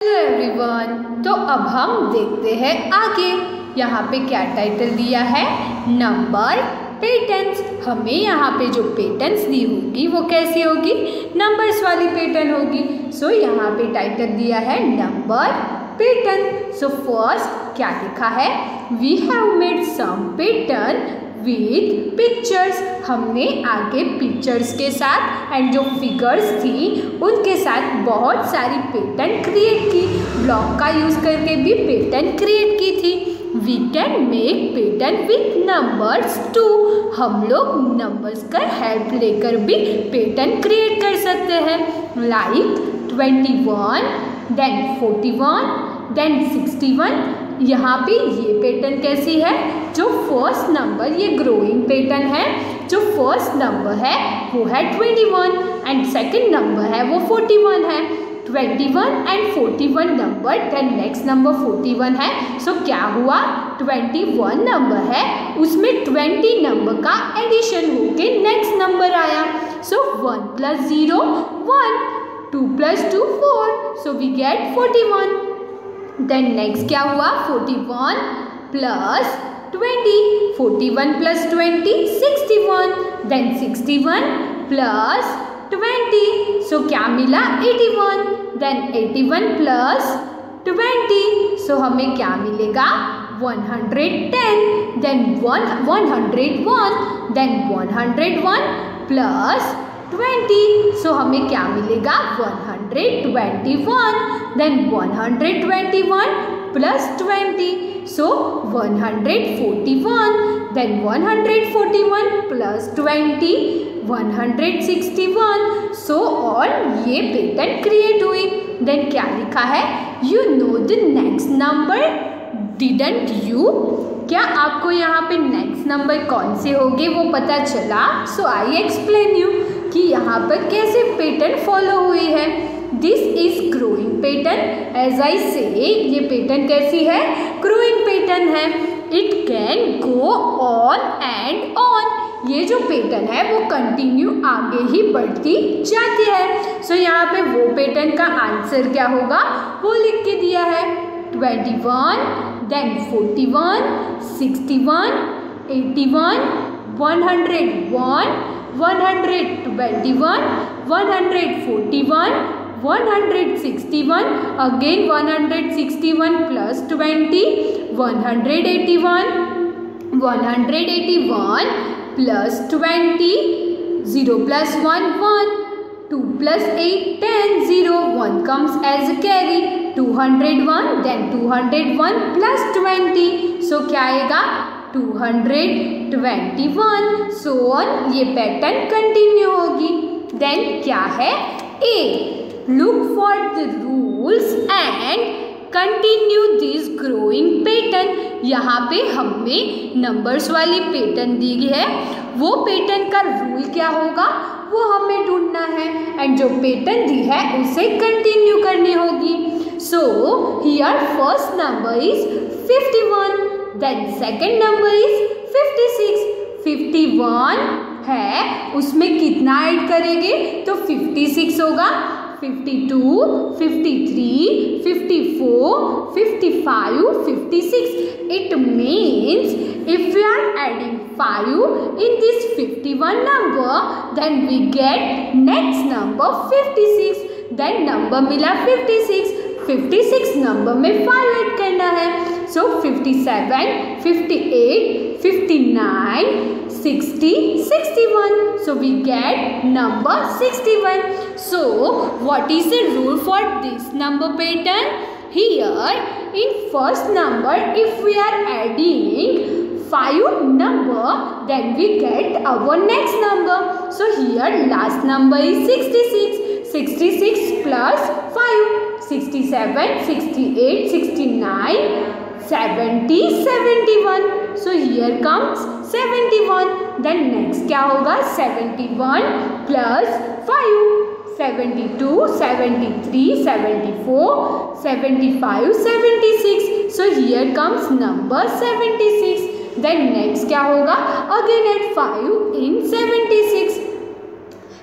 Hello everyone, तो अब हम देखते हैं आगे। यहाँ पे क्या टाइटल दिया है, नंबर पैटर्न्स। हमें यहाँ पे जो पैटर्न्स दी होगी वो कैसी होगी, नंबर्स वाली पैटर्न होगी। सो यहाँ पे टाइटल दिया है नंबर पैटर्न। सो फर्स्ट क्या लिखा है, we have made some pattern with pictures. हमने आगे पिक्चर्स के साथ एंड जो फिगर्स थी उनके साथ बहुत सारी पैटर्न क्रिएट की, ब्लॉक का यूज करके भी पैटर्न क्रिएट की थी। We can make pattern with numbers too. हम लोग नंबर्स का हेल्प लेकर भी पैटर्न क्रिएट कर सकते हैं, लाइक 21, देन 41, देन 61। यहाँ पे ये पैटर्न कैसी है, जो फर्स्ट नंबर, ये ग्रोइंग पैटर्न है। जो फर्स्ट नंबर है वो है 21 एंड सेकंड नंबर है वो 41 है। 21 and 41 number, then next number 41 है। सो क्या हुआ, 21 नंबर है उसमें 20 नंबर का एडिशन होके नेक्स्ट नंबर आया। So 1 + 0 1, 2 + 2 4, so we get 41। Then next क्या हुआ, 41 + 20, 41 + 20 61, देन 61 + 20, सो क्या मिला 81, देन 81 + 20, सो हमें क्या मिलेगा 110, देन 101, देन 101 + 20, सो हमें क्या मिलेगा 121, देन 121 + 20, सो 141, देन 141 + 20 161, सो और ये पैटर्न क्रिएट हुई। देन क्या लिखा है, you know the next number didn't you. क्या आपको यहाँ पे नेक्स्ट नंबर कौन से होंगे वो पता चला? सो आई एक्सप्लेन यू कि यहाँ पर कैसे पैटर्न फॉलो हुई है। This is growing pattern. As I say, ये पैटर्न कैसी है, ग्रोइंग पैटर्न है। It can go on and on. ये जो पैटर्न है वो कंटिन्यू आगे ही बढ़ती जाती है। सो यहाँ पे वो पैटर्न का आंसर क्या होगा वो लिख के दिया है, 21, then 41, 61, 81, 101, 121, 141, 161, again 161 + 20, 181, 181 + 20, 0 + 1 1, 2 + 8 10, 0 1 comes as a carry, 201, then 201 + 20, so क्या आएगा 221, so on। ये पैटर्न कंटिन्यू होगी। देन क्या है, A, look for the rules and continue this growing pattern. यहाँ पे हमें नंबर्स वाली पैटर्न दी गई है, वो पैटर्न का रूल क्या होगा वो हमें ढूंढना है एंड जो पैटर्न दी है उसे कंटिन्यू करनी होगी। So here first number is 51, then second number is 56। 51 है उसमें कितना ऐड करेंगे तो 56 होगा, 52, 53, 54, 55, 56. It means if we are adding 5 in this 51 number, then we get next number 56. Then number मिला 56. 56 नंबर में 5 ऐड करना है। So 57, 58, 59, 60, 61. So we get number 61. So what is the rule for this number pattern? Here in first number, if we are adding 5 number, then we get our next number. So here last number is 66. 66 plus 5, 67, 68, 69, 70, 71. So here comes 71. Then next क्या होगा, 71 plus 5, 72, 73, 74, 75, 76. So here comes number 76. Then next क्या होगा, again add 5 in 76.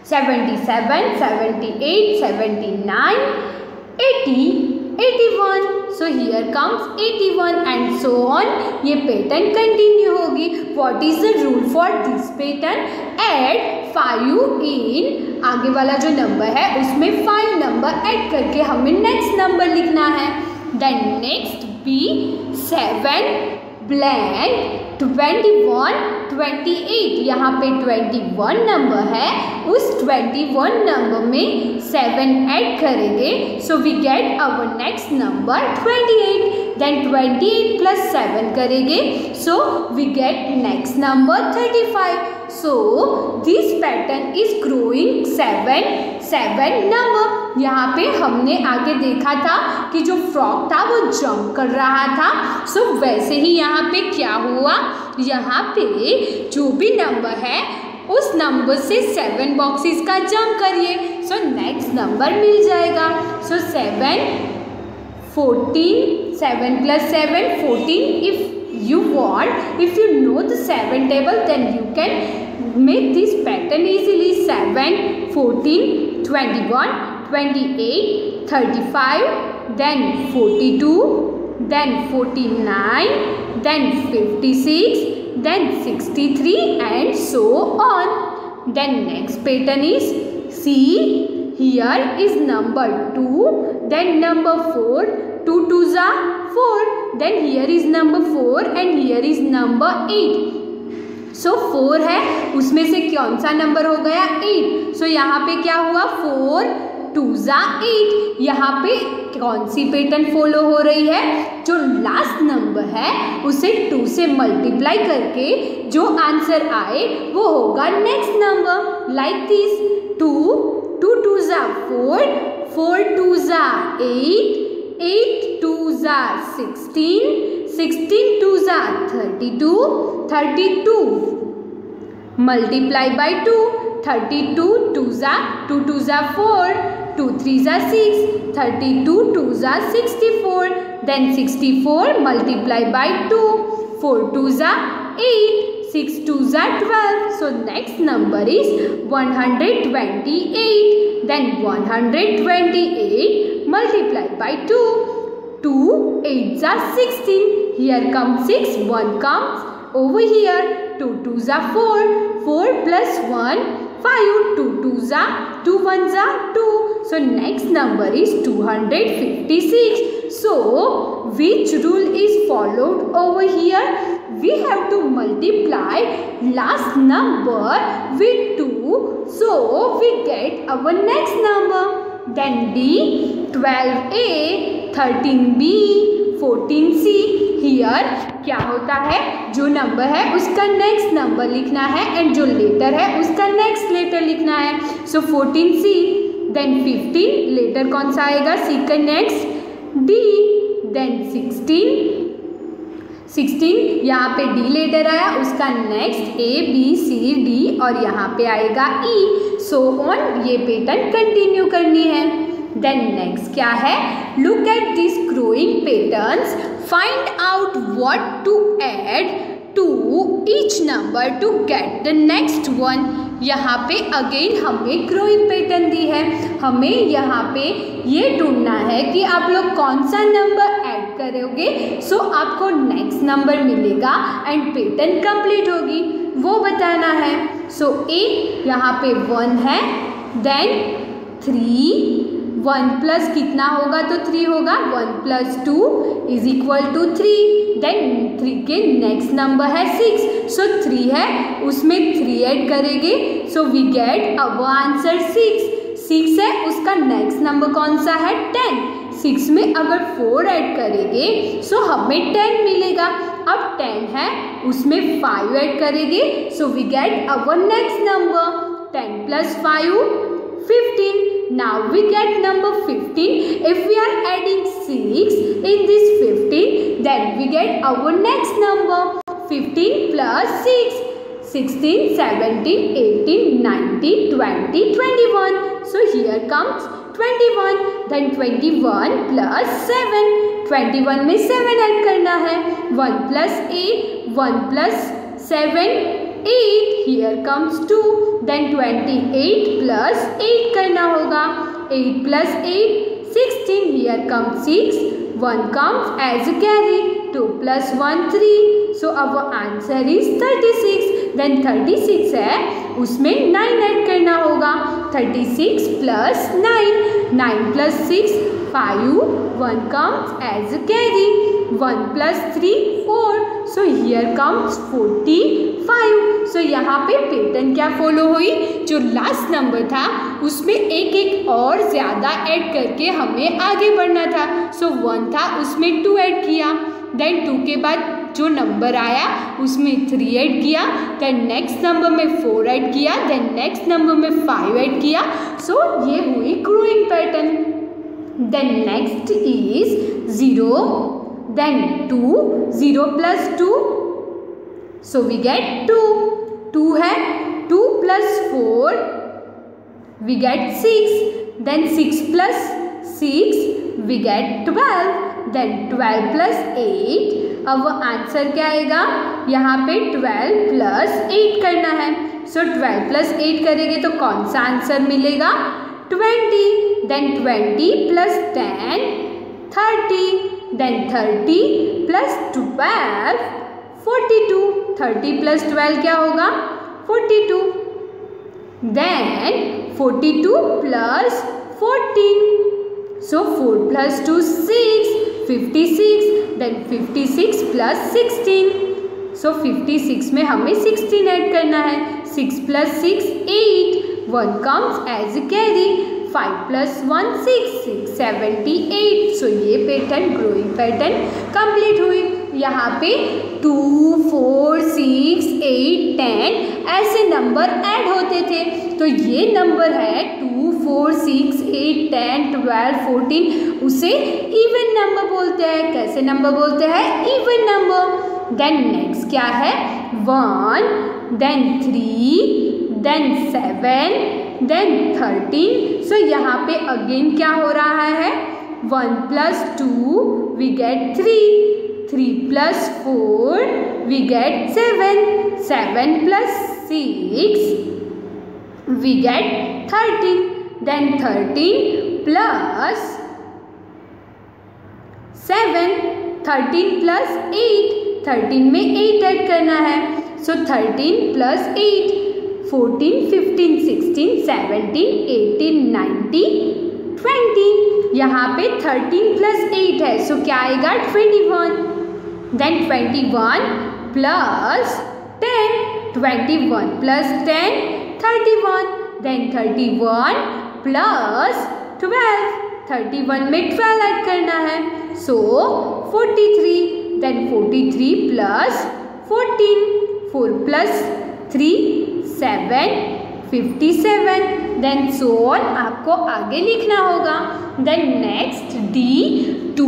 77, 78, 79, 80, 81. So here comes 81 and so on. ये pattern continue होगी. What is the rule for this pattern? Add 5 in आगे वाला जो number है उसमें 5 नंबर ऐड करके हमें नेक्स्ट नंबर लिखना है. Then next be 7 blank 21 28. यहाँ पे 21 नंबर है, उस 21 नंबर में 7 ऐड करेंगे. So we get our next number 28. Then 28 plus 7 करेंगे. So we get next number 35. So this pattern is growing 7 number. यहाँ पे हमने आगे देखा था कि जो फ्रॉग था वो जंप कर रहा था. सो वैसे ही यहाँ पे क्या हुआ, यहाँ पे जो भी नंबर है उस नंबर से 7 बॉक्सेस का जंप करिए. सो नेक्स्ट नंबर मिल जाएगा. सो 7 14 7 plus 7 14. If you want, if you know the 7 table, then you can make this pattern easily. 7 14 21 28 35, then 42, then 49, then 56, then 63 and so on. Then next pattern is, see here is number 2, then number 4, 2 2s are 4, then here is number 4 and here is number 8. सो 4 है, उसमें से कौन सा number हो गया 8. सो यहाँ पे क्या हुआ 4 2s are 8. यहाँ पे कौन सी पैटर्न फॉलो हो रही है, जो लास्ट नंबर है उसे 2 से मल्टीप्लाई करके जो आंसर आए वो होगा next number. Like this 2 2 2s are 4, 4 2s are 8, 8 2s are 16, 16 2s are 32, 32 multiply by 2, 32 2s are 2 2s are 4, 2 3s are 6, 32 2s are 64, then 64 multiply by 2, 4 2s are 8, 6 2s are 12. So next number is 128. Then 128 multiply by 2, 2 8s are 16. Here comes 6, 1 comes over here. 2 2s are 4, 4 plus 1 5, 2 2s are 2 1s are 2. So next number is 256. So which rule is followed over here? We have to multiply last number with 2. So we get our next number. Then D 12A 13B 14C. Here क्या होता है, जो number है उसका next number लिखना है and जो letter है उसका नेक्स्ट लेटर लिखना है. सो 14C. देन 15 लेटर कौन सा आएगा, C का नेक्स्ट D. देन 16 यहाँ पे D लेटर आया, उसका next A B C D और यहाँ पे आएगा E. सो ऑन ये पैटर्न कंटिन्यू करनी है. देन नेक्स्ट क्या है, look at this growing patterns, find out what to add to each number to get the next one. यहाँ पे अगेन हमें ग्रोइंग पैटर्न दी है, हमें यहाँ पे ये ढूंढना है कि आप लोग कौन सा नंबर ऐड करोगे. सो आपको नेक्स्ट नंबर मिलेगा एंड पैटर्न कंप्लीट होगी, वो बताना है. सो ए यहाँ पे 1 है, देन 3, 1 प्लस कितना होगा तो 3 होगा, 1 plus 2 is equal to 3. Then 3 के नेक्स्ट नंबर है 6. सो 3 है, उसमें 3 ऐड करेंगे. So we get our answer 6. 6 है, उसका नेक्स्ट नंबर कौन सा है 10. 6 में अगर 4 ऐड करेंगे सो हमें 10 मिलेगा. अब 10 है, उसमें 5 ऐड करेंगे. So we get our next number. 10 plus 5 15. Now we get number 15. If we are adding 6 in this 15, then we get our next number. 15 plus 6, 16, 17, 18, 19, 20, 21. So here comes 21. Then 21 plus 7. 21 में 7 add करना है. 1 plus 8, 1 plus 7, 8. Here comes 2. Then 28 plus 8 करना होगा. 8 plus 8 16. Here comes 6. 1 comes as a carry. 2 plus 1 3. So our answer is 36. Then 36 है उसमें 9 add करना होगा. 36 plus 9. 9 plus 6 5. 1 comes as a carry. 1 plus 3 4. So here comes 45. So यहाँ पे pattern क्या follow हुई, जो लास्ट नंबर था उसमें एक एक और ज़्यादा ऐड करके हमें आगे बढ़ना था. सो 1 था उसमें 2 ऐड किया. देन 2 के बाद जो नंबर आया उसमें 3 ऐड किया. देन नेक्स्ट नंबर में 4 ऐड किया. देन नेक्स्ट नंबर में 5 ऐड किया. सो ये हुई growing pattern. Then next is 0. Then 2. 0 plus 2. So we get 2. 2 है. 2 plus 4 we get 6. Then 6 plus 6 we get 12. Then 12 plus 8. अब वो आंसर क्या आएगा, यहाँ पे 12 plus 8 करना है. सो 12 plus 8 करेंगे तो कौन सा आंसर मिलेगा, 20. Then 20 plus 10 30. Then 30 plus 12 42. 30 plus 12 क्या होगा, 42. Then 42 plus 14. So 4 plus 2 6. 56. Then 56 plus 16. So 56 में हमें 16 ऐड करना है. 6 plus 6 8. 1 comes as a carry. 5 plus 1 6. 6 78. So ये पैटर्न ग्रोइंग पैटर्न कंप्लीट हुई. यहाँ पे 2 4 6 8 10 ऐसे नंबर ऐड होते थे. तो ये नंबर है 2 4 6 8 10 12 14. उसे इवन नंबर बोलते हैं. कैसे नंबर बोलते हैं, इवन नंबर. देन नेक्स्ट क्या है, 1. देन 3. देन 7. देन 13. सो यहाँ पे अगेन क्या हो रहा है, 1 plus 2 we get 3. 3 plus 4 we get 7. 7 plus 6 we get 13. Then 13 plus 7. 13 plus 8. 13 में 8 ऐड करना है. सो 13 plus 8. 14 15 16 17 18 19 20. यहाँ पे 13 plus 8 है. सो क्या आएगा, 21. Then 21 plus 10. 21 plus 10 31. Then 31 plus 12. 31 में 12 ऐड करना है. सो 43. Then 43 plus 14. 4 plus 3 7 57. Then so on आपको आगे लिखना होगा. Then next D 2.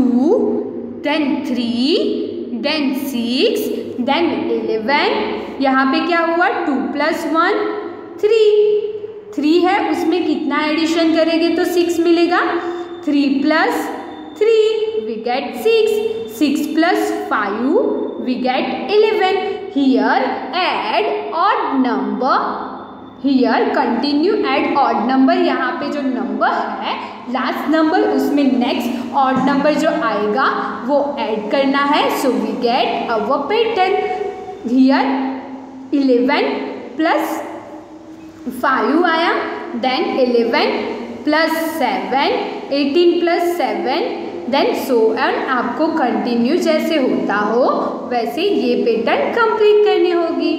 Then 3. Then 6. Then 11. यहाँ पे क्या हुआ, 2 plus 1 3. 3 है उसमें कितना एडिशन करेंगे तो 6 मिलेगा. 3 plus 3 we get 6. 6 plus 5 we get 11. Here add odd number. Here continue add odd number. यहाँ पे जो नंबर है लास्ट नंबर उसमें नेक्स्ट ऑड नंबर जो आएगा वो ऐड करना है. So we get our pattern. Here 11 plus 5 आया. Then 11 plus 7. 18 plus 7. Then so on आपको कंटिन्यू जैसे होता हो वैसे ये पैटर्न कंप्लीट करनी होगी.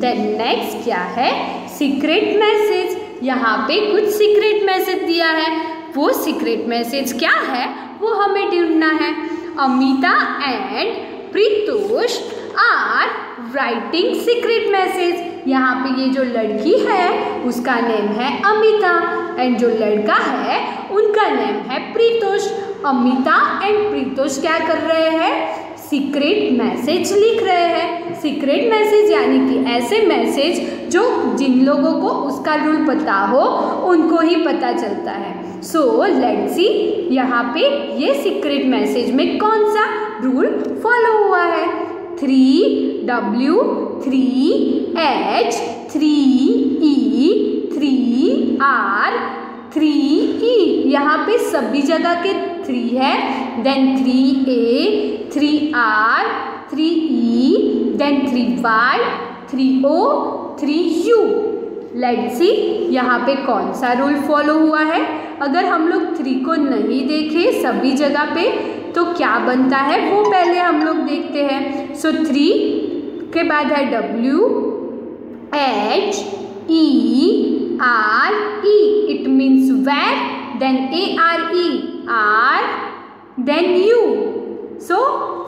देन नेक्स्ट क्या है, सीक्रेट मैसेज. यहाँ पे कुछ सीक्रेट मैसेज दिया है. वो सीक्रेट मैसेज क्या है वो हमें ढूंढना है. Amita and Pritosh are writing secret message. यहाँ पे ये जो लड़की है उसका नेम है अमिता एंड जो लड़का है उनका नेम है प्रीतोष. अमिता एंड प्रीतोष क्या कर रहे हैं, सीक्रेट मैसेज लिख रहे हैं. सीक्रेट मैसेज यानी कि ऐसे मैसेज जो जिन लोगों को उसका रूल पता हो उनको ही पता चलता है. सो लेट्स सी यहाँ पे ये सीक्रेट मैसेज में कौन सा रूल फॉलो हुआ है. 3W 3H 3E 3R 3E यहाँ पे सभी जगह के 3 है, then 3A, 3R, 3E, then 3Y, 3O, 3U। Let's see यहाँ पे कौन सा रूल फॉलो हुआ है। अगर हम लोग 3 को नहीं देखें सभी जगह पे तो क्या बनता है वो पहले हम लोग देखते हैं। सो 3 के बाद है W, H, E, R, E, it means where, then ARE, R, then U। So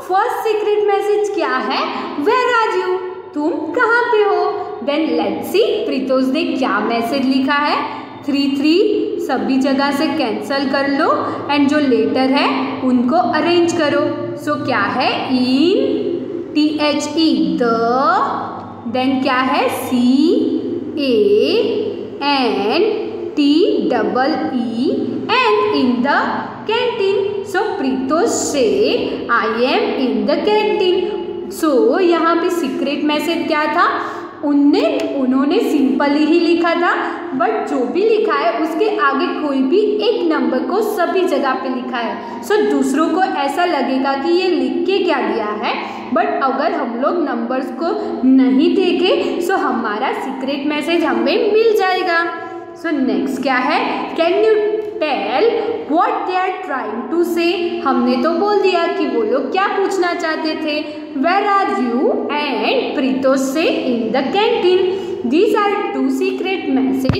first secret message क्या है, वेर आर यू, तुम कहाँ पे हो। देन लेट्स सी प्रीतोष ने क्या मैसेज लिखा है, 3 सभी जगह से कैंसल कर लो एंड जो लेटर है उनको अरेंज करो। सो क्या है, इन, THE, द, देन क्या है, CA, and TEE, and in the canteen. So Pritosh say I am in the canteen. So यहाँ पे सीक्रेट मैसेज क्या था, उन्होंने सिंपली ही लिखा था, बट जो भी लिखा है उसके आगे कोई भी एक नंबर को सभी जगह पे लिखा है। सो दूसरों को ऐसा लगेगा कि ये लिख के क्या दिया है, बट अगर हम लोग नंबर्स को नहीं देखें सो हमारा सीक्रेट मैसेज हमें मिल जाएगा। सो नेक्स्ट क्या है, can you tell what they are trying to say. हमने तो बोल दिया कि वो लोग क्या पूछना चाहते थे, where are you and Pritosh से in the canteen. These are 2 secret message,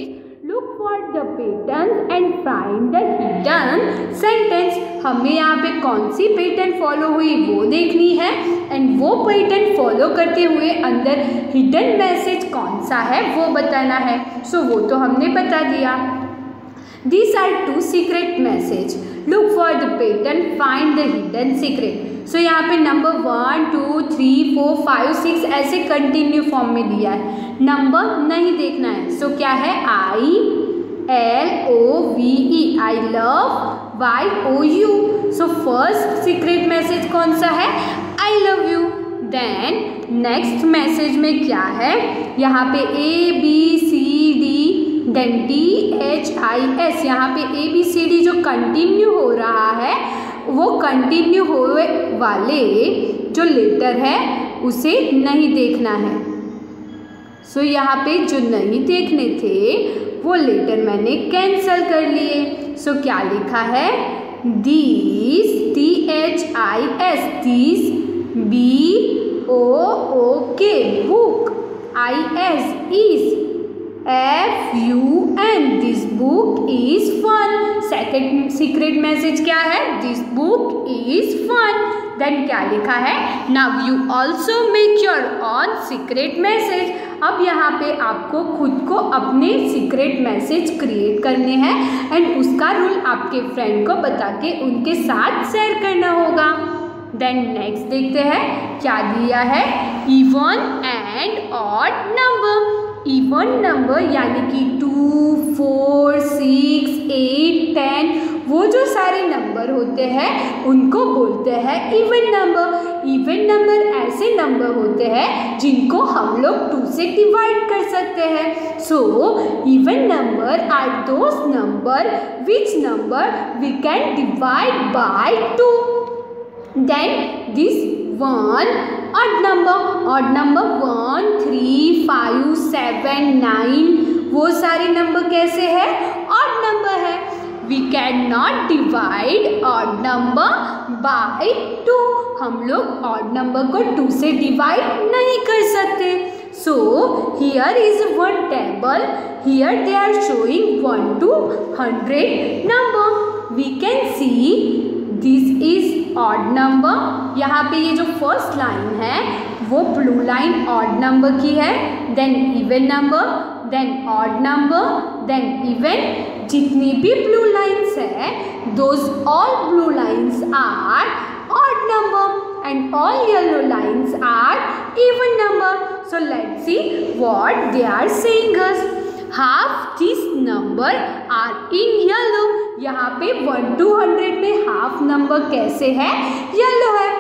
look for the pattern and find the hidden sentence. हमें यहाँ पे कौन सी पैटर्न फॉलो हुई वो देखनी है एंड वो पैटर्न फॉलो करते हुए अंदर हिडन मैसेज कौन सा है वो बताना है। सो वो तो हमने बता दिया। These are 2 secret message. Look for the pattern, find the hidden secret. So यहाँ पे नंबर 1, 2, 3, 4, 5, 6 ऐसे कंटिन्यू फॉर्म में दिया है, नंबर नहीं देखना है। सो क्या है, ILOVE, I love, YOU। So first secret message कौन सा है, I love you। Then next message में क्या है, यहाँ पे ABCD, देन THIS। यहाँ पे ABCD जो कंटिन्यू हो रहा है वो कंटिन्यू होने वाले जो लेटर है उसे नहीं देखना है। सो यहाँ पे जो नहीं देखने थे वो लेटर मैंने कैंसल कर लिए। सो क्या लिखा है, these, THIS, these, BOOK, book, is, FUN, this book is fun। Second secret message क्या है, this book is fun. Then क्या लिखा है, now you also make your own secret message. अब यहाँ पे आपको खुद को अपने सीक्रेट मैसेज क्रिएट करने हैं एंड उसका रूल आपके फ्रेंड को बता के उनके साथ शेयर करना होगा। देन नेक्स्ट देखते हैं क्या दिया है, even and odd number. Even number यानी कि 2, 4, 6, 8, 10 वो जो सारे नंबर होते हैं उनको बोलते हैं इवन नंबर। इवन नंबर ऐसे नंबर होते हैं जिनको हम लोग 2 से डिवाइड कर सकते हैं। So even number are those number which number we can divide by 2। Then this 1 odd number 1, 3, 5, 7, 9 वो सारे नंबर कैसे है, odd number है। We cannot divide odd number by 2। हम लोग odd number को 2 से डिवाइड नहीं कर सकते। So here is one table, here they are showing 1 to 100 number। We can see this is odd number। यहाँ पे ये जो फर्स्ट लाइन है वो ब्लू लाइन ऑड नंबर की है, then even number, then odd number, then even. जितनी भी ब्लू लाइन्स है those all blue lines are odd number and all yellow lines are even number. So let's see what they are saying us. Half this number are in yellow. यहाँ पे 1 to 100 में half number कैसे है, yellow है।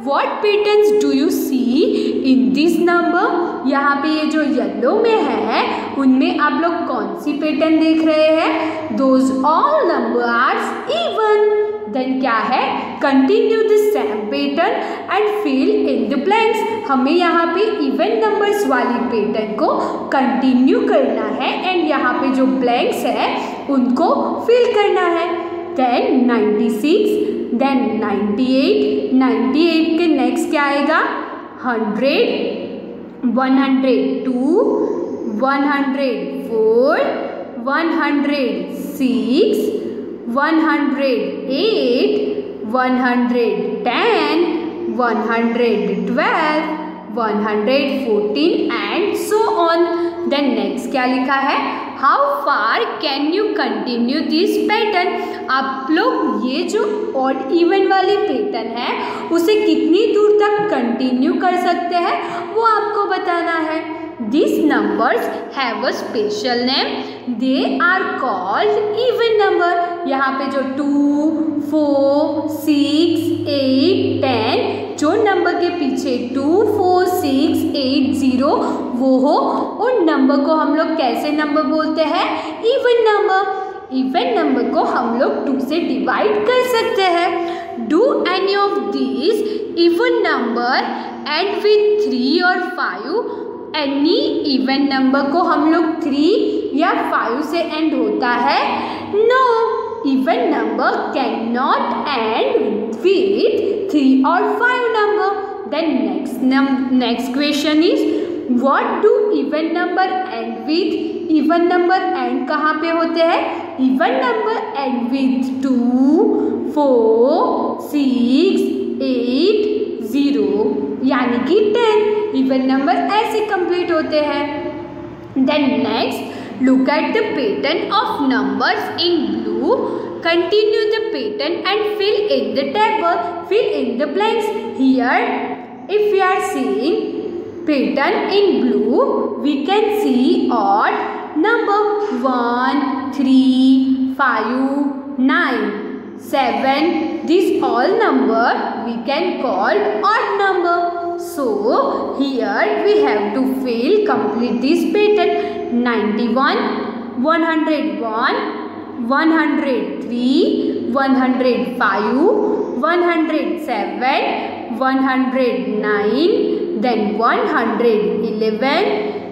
What patterns do you see in this number? यहाँ पे ये जो येलो में है उनमें आप लोग कौन सी पैटर्न देख रहे हैं, those all number are even. Then क्या है, continue the same pattern and fill in the blanks. हमें यहाँ पे इवन नंबर्स वाली पैटर्न को कंटिन्यू करना है एंड यहाँ पे जो ब्लैंक्स है उनको फिल करना है। देन 96, देन 98, 98 के नेक्स्ट क्या आएगा 100, 102, 104, 106, 108, 110, 112, 114 and so on. Then next क्या लिखा है, how far can you continue this pattern. आप लोग ये जो ऑड इवन वाली पैटर्न है उसे कितनी दूर तक कंटिन्यू कर सकते हैं वो आपको बताना है। These numbers have a special name. They are called even number. यहाँ पे जो 2, 4, 6, 8, 10 जो नंबर के पीछे 2, 4, 6, 8, 0 वो हो, उन नंबर को हम लोग कैसे नंबर बोलते हैं, इवन नंबर। इवन नंबर को हम लोग 2 से डिवाइड कर सकते हैं। Do any of these even number end with 3 or 5? Any even number को हम लोग 3 या 5 से एंड होता है? No, even number can not end with 3 और 5 नंबर। Then next question is what do even number end with. Even number end कहाँ पे होते हैं? इवन नंबर एंड विथ 2, 4, 6, 8, 0 यानी कि 10। इवन नंबर ऐसे कंप्लीट होते हैं। Then next look at the pattern of numbers in blue. Continue the pattern and fill in the table, fill in the blanks. Here if you are seeing pattern in blue we can see odd number 1, 3, 5, 9, 7. These all number we can call odd number. So here we have to fill complete this pattern. 91, 101, 103, 105, 107, 109, then 111,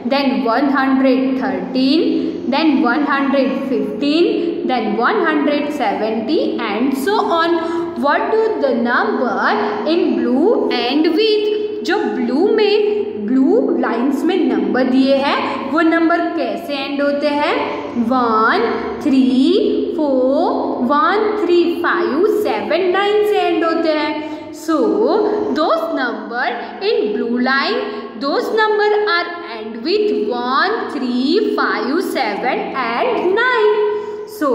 then 113, then 115, then 170 and so on. What do the number in blue end with? जो blue में blue lines में number दिए हैं वो number कैसे and होते हैं? 1, 3, 4, 1, 3, 5, 7, 9 से एंड होते हैं। So those number in blue line, those number are end with 1, 3, 5, 7 and 9. So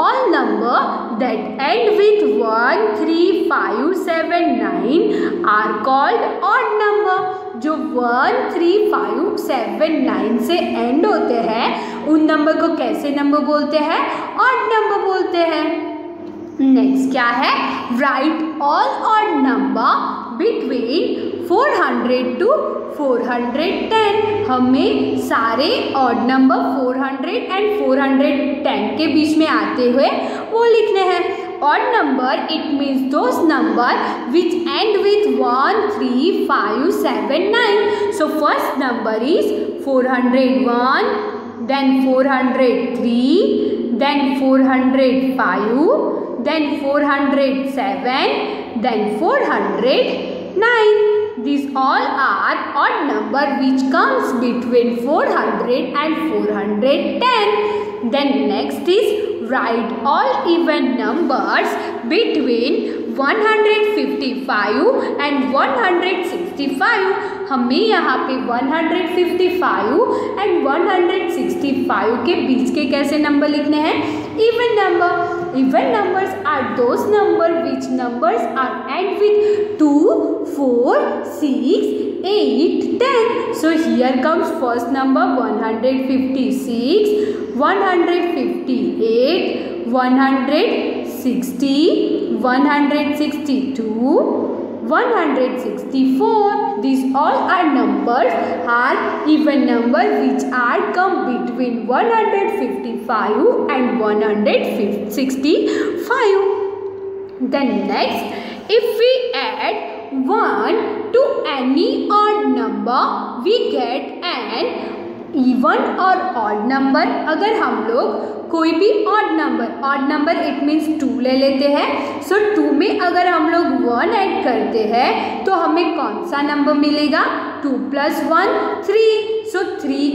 all number that end with 1, 3, 5, 7, 9 are called odd number. जो 1, 3, 5, 7, 9 से एंड होते हैं उन नंबर को कैसे नंबर बोलते हैं? ऑड नंबर बोलते हैं। नेक्स्ट क्या है? Right all odd number between 400 to 410। हमें सारे ऑड नंबर 400 एंड 410 के बीच में आते हुए वो लिखने हैं। Odd number it means those number which end with 1, 3, 5, 7, 9। So first number is 401, then 403, then 405, then 407, then 409. These all are odd number which comes between 400 and 410. Then next is write all even numbers between 155 and 165. हमें यहाँ पे 155 and 165 के बीच के कैसे number लिखने हैं? Even number. Even numbers are those numbers which numbers are end with 2, 4, 6, 8, 10. So here comes first number 156, 158, 160, 162, 164. These all are numbers are even number which are come between 155 and 165. Then next, if we add 1 to any odd number, we get an even or odd number. अगर हम लोग कोई भी odd number it means 2 ले लेते हैं. So 2 में अगर हम लोग 1 ऐड करते हैं तो हमें कौन सा नंबर मिलेगा? 2 + 1 3. So 3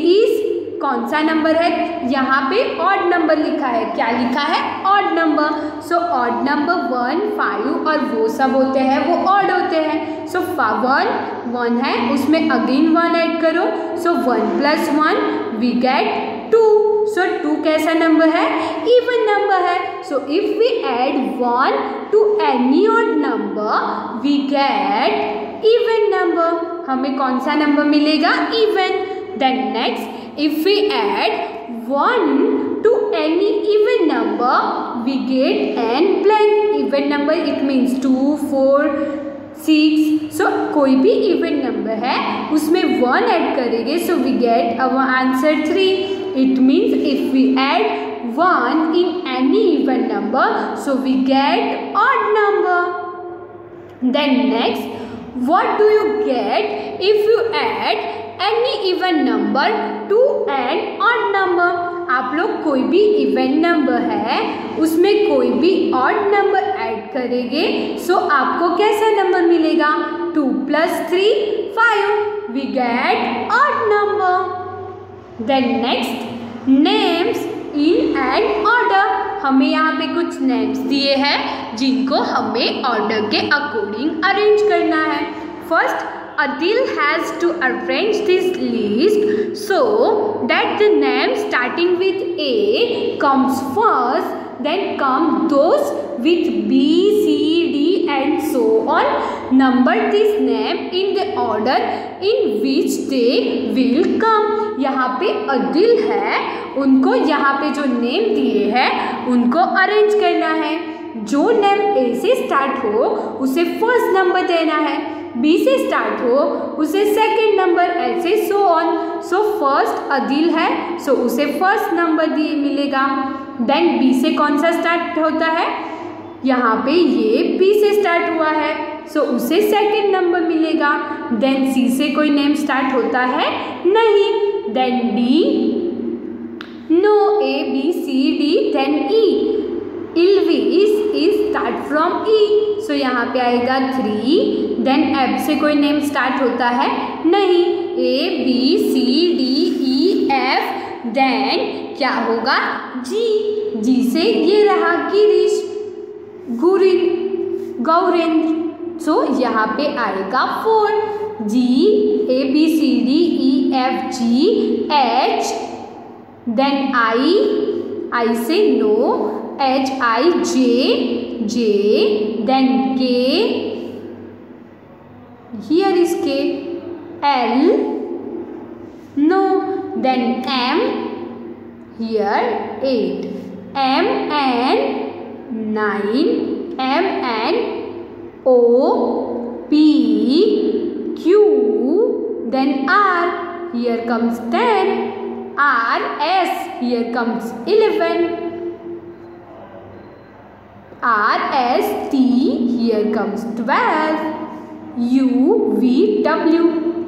is कौन सा नंबर है? यहाँ पे ऑड नंबर लिखा है. क्या लिखा है? Odd number. So odd number 1, 5 और वो सब होते हैं, वो ऑड होते हैं. सो 1 है, उसमें अगेन 1 ऐड करो. सो 1 + 1 वी गेट 2. सो 2 कैसा नंबर है? इवन नंबर है. So if we add 1 to any odd number we get even number. हमें कौन सा नंबर मिलेगा? Even. Then next, if we add 1 to any even number we get n blank. Even number it means 2, 4, 6. so कोई भी even number है उसमें 1 add करेंगे. so we get our answer 3. it means if we add 1 in any even number so we get odd number. then next, what do you get if you add any even number to an odd number? आप लोग कोई भी even number है उसमें कोई भी odd number add करेंगे. सो आपको कैसा नंबर मिलेगा? 2 + 3 5. We get odd number. Then next, names in an order. हमें यहाँ पे कुछ नेम्स दिए हैं जिनको हमें ऑर्डर के अकॉर्डिंग अरेंज करना है. First, Adil has to arrange this list so that the name starting with A comes first, then come those with B, C, D and so on. Number this name in the order in which they will come. यहाँ पे अदिल है, उनको यहाँ पे जो name दिए हैं उनको अरेंज करना है. जो नेम A से स्टार्ट हो उसे फर्स्ट नंबर देना है. B से स्टार्ट हो उसे सेकंड नंबर, ऐसे so on. So first Adil है, सो उसे फर्स्ट नंबर दिए मिलेगा. देन B से कौन सा स्टार्ट होता है? यहाँ पे ये B से स्टार्ट हुआ है, सो उसे सेकंड नंबर मिलेगा. देन C से कोई नेम स्टार्ट होता है? नहीं. Then D, no. A, B, C, D, then E. Ilvis is start from E. So यहाँ पे आएगा 3. देन F से कोई नेम स्टार्ट होता है? नहीं. A, B, C, D, E, F. Then क्या होगा? G. G से ये रहा गिरीश, गौरेंद्र. सो यहाँ पे आएगा 4. G, A, B, C, D, E, F, G, H. Then I से no. H, I, J, then K, here is K, L, no, then M, here 8, M, N, 9, M, N, O, P, Q, then R, here comes 10, R, S, here comes 11, R, S, T, here comes 12, U, V, W,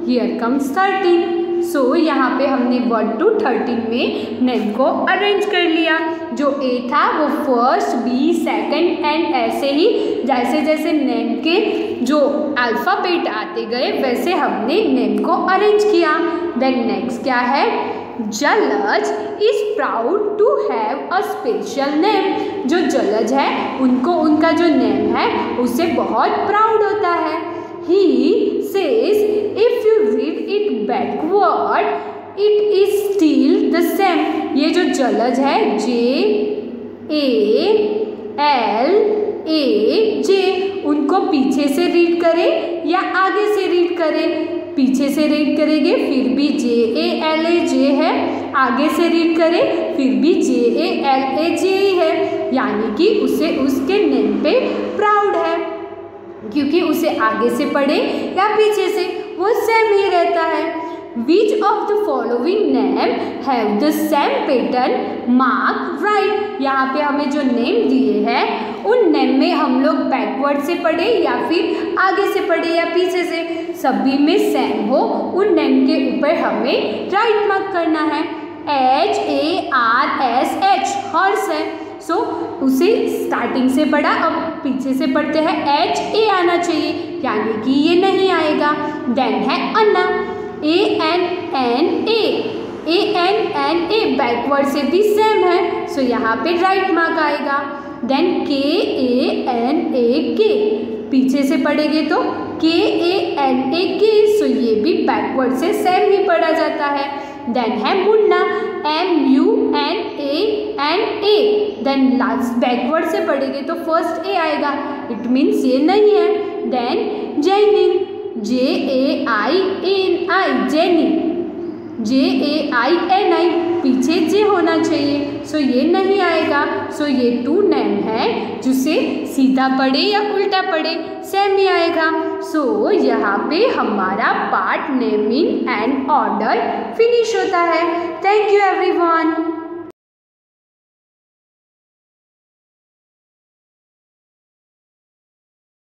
here comes 13. सो यहाँ पे हमने 1 to 13 में name को arrange कर लिया. जो A था वो फर्स्ट, B, सेकंड एंड ऐसे ही जैसे जैसे नेम के जो अल्फ़ाबेट आते गए वैसे हमने नेम को अरेंज किया. देन नेक्स्ट क्या है? Jalaj is proud to have a special name. जो जलज है उनको उनका जो नेम है उससे बहुत प्राउड होता है. He says if you read it backward it is still the same. ये जो जलज है JALAJ, उनको पीछे से रीड करें या आगे से रीड करें? पीछे से रीड करेंगे फिर भी JALAJ है, आगे से रीड करें फिर भी JALAJ ही है, यानी कि उसे उसके नेम पे प्राउड है. क्योंकि उसे आगे से पढ़े या पीछे से वो सेम ही रहता है। Which of the following name have the same pattern? Mark right। यहाँ पे हमें जो नेम दिए हैं उन नेम में हम लोग बैकवर्ड से पढ़े या फिर आगे से पढ़े या पीछे से, सभी में सेम हो उन नेम के ऊपर हमें राइट मार्क करना है। HARSH हॉर्स है, सो उसे स्टार्टिंग से पढ़ा, अब पीछे से पढ़ते हैं HA आना चाहिए, यानी कि ये नहीं आएगा। देन है अन्ना, ANNA बैकवर्ड से भी सेम है, सो यहाँ पे राइट मार्क आएगा। देन KANAK पीछे से पढ़ेंगे तो KANAK, सो ये भी बैकवर्ड से सेम ही पढ़ा जाता है। देन है Munna, MUNNA, then last backward से पढ़ेंगे तो फर्स्ट A आएगा, इट मीन्स ये नहीं है। Then Jainin, JAINI Jaini, JAINI पीछे J होना चाहिए, सो ये नहीं आएगा। सो ये 2 नेम है जिसे सीधा पढ़े या उल्टा पढ़े सेम ही आएगा। सो यहाँ पे हमारा part naming and order finish होता है। Thank you everyone.